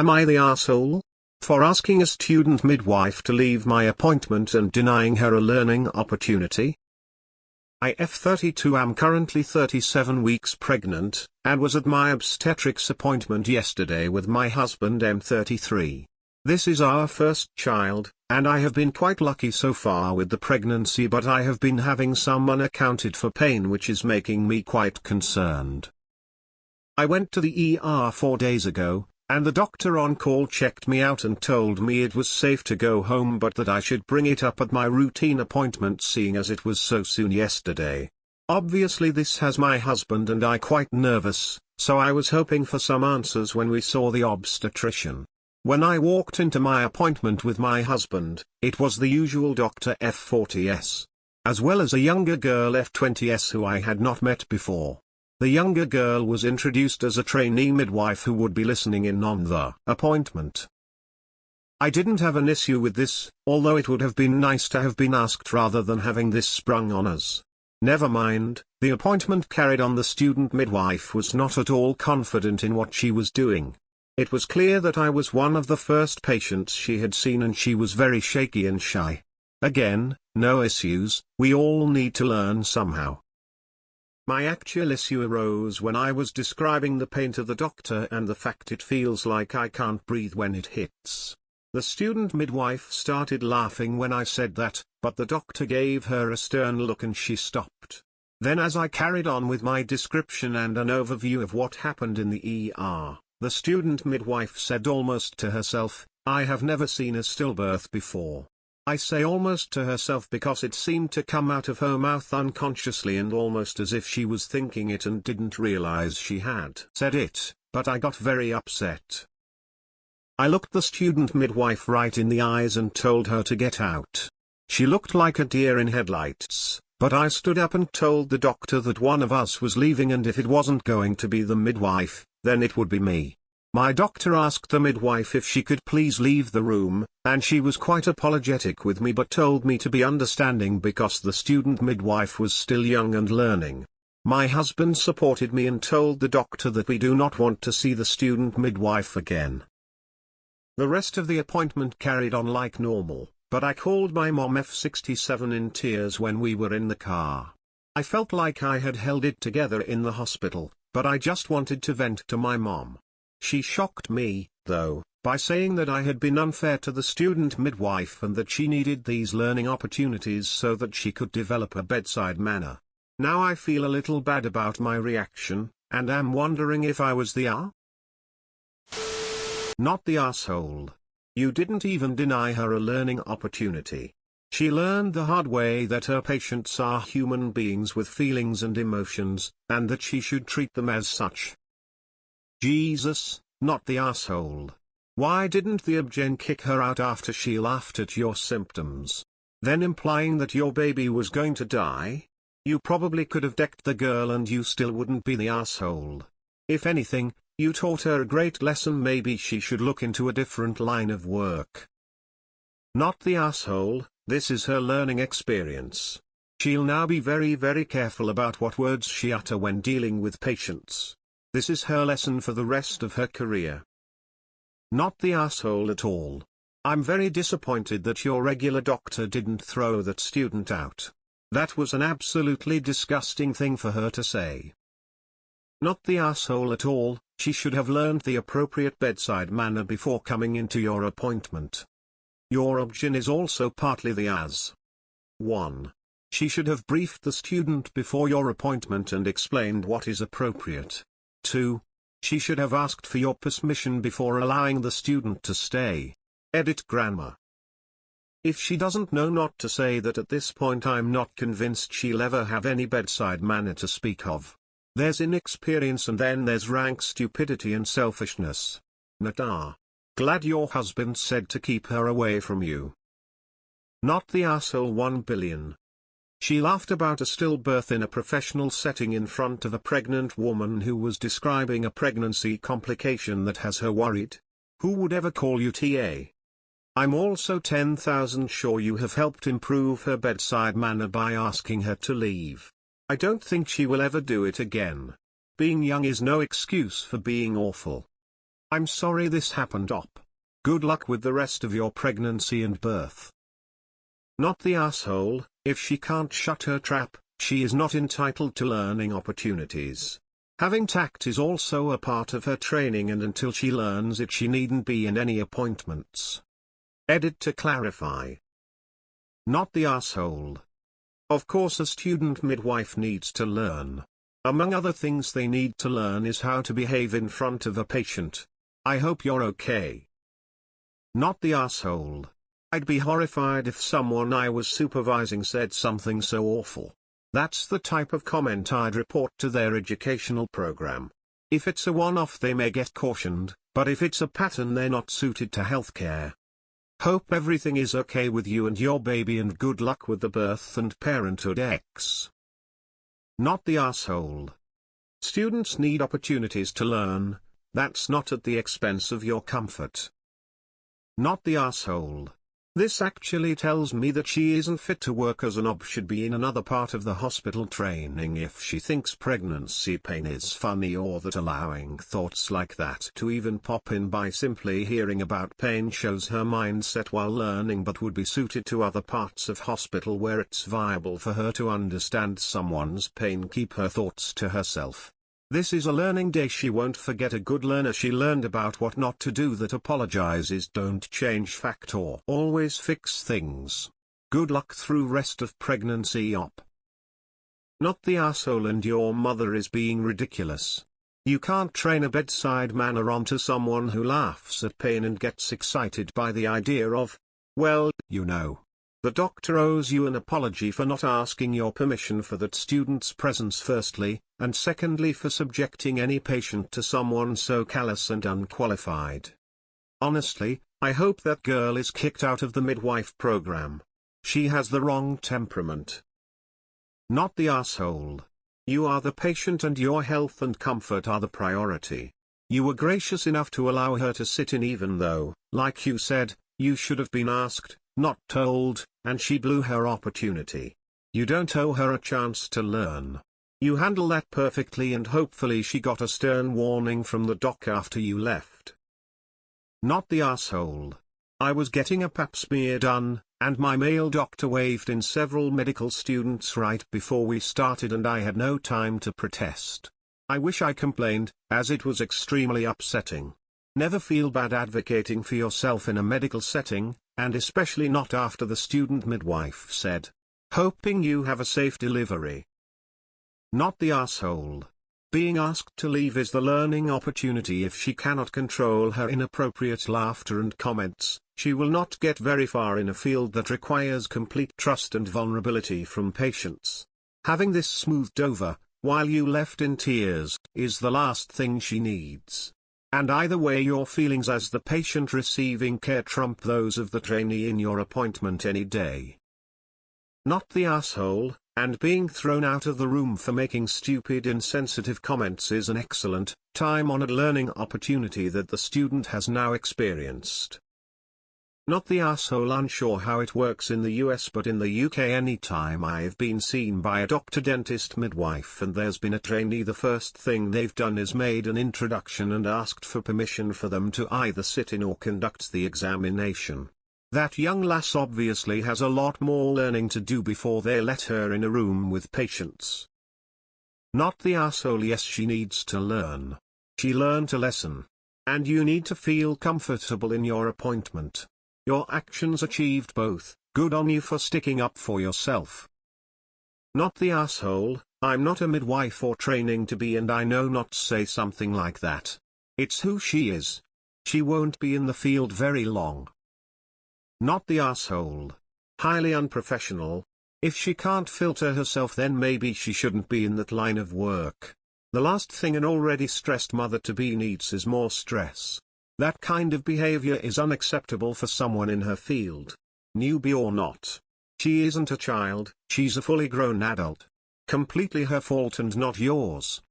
Am I the asshole? For asking a student midwife to leave my appointment and denying her a learning opportunity? I F32 am currently 37 weeks pregnant, and was at my obstetrics appointment yesterday with my husband M33. This is our first child, and I have been quite lucky so far with the pregnancy, but I have been having some unaccounted for pain which is making me quite concerned. I went to the ER 4 days ago, and the doctor on call checked me out and told me it was safe to go home but that I should bring it up at my routine appointment seeing as it was so soon yesterday. Obviously this has my husband and I quite nervous, so I was hoping for some answers when we saw the obstetrician. When I walked into my appointment with my husband, it was the usual Dr. F40S, as well as a younger girl F20S who I had not met before. The younger girl was introduced as a trainee midwife who would be listening in on the appointment. I didn't have an issue with this, although it would have been nice to have been asked rather than having this sprung on us. Never mind, the appointment carried on. The student midwife was not at all confident in what she was doing. It was clear that I was one of the first patients she had seen and she was very shaky and shy. Again, no issues, we all need to learn somehow. My actual issue arose when I was describing the pain to the doctor and the fact it feels like I can't breathe when it hits. The student midwife started laughing when I said that, but the doctor gave her a stern look and she stopped. Then as I carried on with my description and an overview of what happened in the ER, the student midwife said almost to herself, "I have never seen a stillbirth before." I say almost to herself because it seemed to come out of her mouth unconsciously and almost as if she was thinking it and didn't realize she had said it, but I got very upset. I looked the student midwife right in the eyes and told her to get out. She looked like a deer in headlights, but I stood up and told the doctor that one of us was leaving and if it wasn't going to be the midwife, then it would be me. My doctor asked the midwife if she could please leave the room, and she was quite apologetic with me but told me to be understanding because the student midwife was still young and learning. My husband supported me and told the doctor that we do not want to see the student midwife again. The rest of the appointment carried on like normal, but I called my mom F67 in tears when we were in the car. I felt like I had held it together in the hospital, but I just wanted to vent to my mom. She shocked me, though, by saying that I had been unfair to the student midwife and that she needed these learning opportunities so that she could develop a bedside manner. Now I feel a little bad about my reaction, and am wondering if I was not the asshole. You didn't even deny her a learning opportunity. She learned the hard way that her patients are human beings with feelings and emotions, and that she should treat them as such. Jesus, not the asshole. Why didn't the obgyn kick her out after she laughed at your symptoms? Then implying that your baby was going to die? You probably could have decked the girl and you still wouldn't be the asshole. If anything, you taught her a great lesson. Maybe she should look into a different line of work. Not the asshole, this is her learning experience. She'll now be very, very careful about what words she utters when dealing with patients. This is her lesson for the rest of her career. Not the asshole at all. I'm very disappointed that your regular doctor didn't throw that student out. That was an absolutely disgusting thing for her to say. Not the asshole at all, she should have learned the appropriate bedside manner before coming into your appointment. Your obgyn is also partly the ass. 1. She should have briefed the student before your appointment and explained what is appropriate. 2. She should have asked for your permission before allowing the student to stay. Edit grammar. If she doesn't know not to say that at this point, I'm not convinced she'll ever have any bedside manner to speak of. There's inexperience and then there's rank stupidity and selfishness. Nata. Glad your husband said to keep her away from you. Not the asshole 1 billion. She laughed about a stillbirth in a professional setting in front of a pregnant woman who was describing a pregnancy complication that has her worried. Who would ever call you TA? I'm also 10,000 sure you have helped improve her bedside manner by asking her to leave. I don't think she will ever do it again. Being young is no excuse for being awful. I'm sorry this happened op. Good luck with the rest of your pregnancy and birth. Not the asshole. If she can't shut her trap, she is not entitled to learning opportunities. Having tact is also a part of her training, and until she learns it she needn't be in any appointments. Edit to clarify. Not the asshole. Of course a student midwife needs to learn. Among other things they need to learn is how to behave in front of a patient. I hope you're okay. Not the asshole. I'd be horrified if someone I was supervising said something so awful. That's the type of comment I'd report to their educational program. If it's a one-off they may get cautioned, but if it's a pattern they're not suited to healthcare. Hope everything is okay with you and your baby, and good luck with the birth and parenthood X. Not the asshole. Students need opportunities to learn, that's not at the expense of your comfort. Not the asshole. This actually tells me that she isn't fit to work as an OB, should be in another part of the hospital training if she thinks pregnancy pain is funny, or that allowing thoughts like that to even pop in by simply hearing about pain shows her mindset while learning, but would be suited to other parts of hospital where it's viable for her to understand someone's pain. Keep her thoughts to herself. This is a learning day. She won't forget. A good learner. She learned about what not to do. That apologizes don't change fact or always fix things. Good luck through rest of pregnancy op. Not the asshole. And your mother is being ridiculous. You can't train a bedside manner onto someone who laughs at pain and gets excited by the idea of, well, you know. The doctor owes you an apology for not asking your permission for that student's presence firstly, and secondly for subjecting any patient to someone so callous and unqualified. Honestly, I hope that girl is kicked out of the midwife program. She has the wrong temperament. Not the asshole. You are the patient and your health and comfort are the priority. You were gracious enough to allow her to sit in, even though, like you said, you should have been asked, not told, and she blew her opportunity. You don't owe her a chance to learn. You handle that perfectly, and hopefully she got a stern warning from the doc after you left. Not the asshole. I was getting a pap smear done, and my male doctor waved in several medical students right before we started, and I had no time to protest. I wish I complained, as it was extremely upsetting. Never feel bad advocating for yourself in a medical setting, and especially not after the student midwife said. Hoping you have a safe delivery. Not the asshole. Being asked to leave is the learning opportunity. If she cannot control her inappropriate laughter and comments, she will not get very far in a field that requires complete trust and vulnerability from patients. Having this smoothed over, while you left in tears, is the last thing she needs. And either way, your feelings as the patient receiving care trump those of the trainee in your appointment any day. Not the asshole. And being thrown out of the room for making stupid, insensitive comments is an excellent, time-honored learning opportunity that the student has now experienced. Not the asshole. Unsure how it works in the US, but in the UK anytime I've been seen by a doctor, dentist, midwife and there's been a trainee, the first thing they've done is made an introduction and asked for permission for them to either sit in or conduct the examination. That young lass obviously has a lot more learning to do before they let her in a room with patients. Not the asshole. Yes, she needs to learn. She learned a lesson. And you need to feel comfortable in your appointment. Your actions achieved both. Good on you for sticking up for yourself. Not the asshole. I'm not a midwife or training to be, and I know not to say something like that. It's who she is. She won't be in the field very long. Not the asshole. Highly unprofessional. If she can't filter herself, then maybe she shouldn't be in that line of work. The last thing an already stressed mother-to-be needs is more stress. That kind of behavior is unacceptable for someone in her field. Newbie or not. She isn't a child, she's a fully grown adult. Completely her fault and not yours.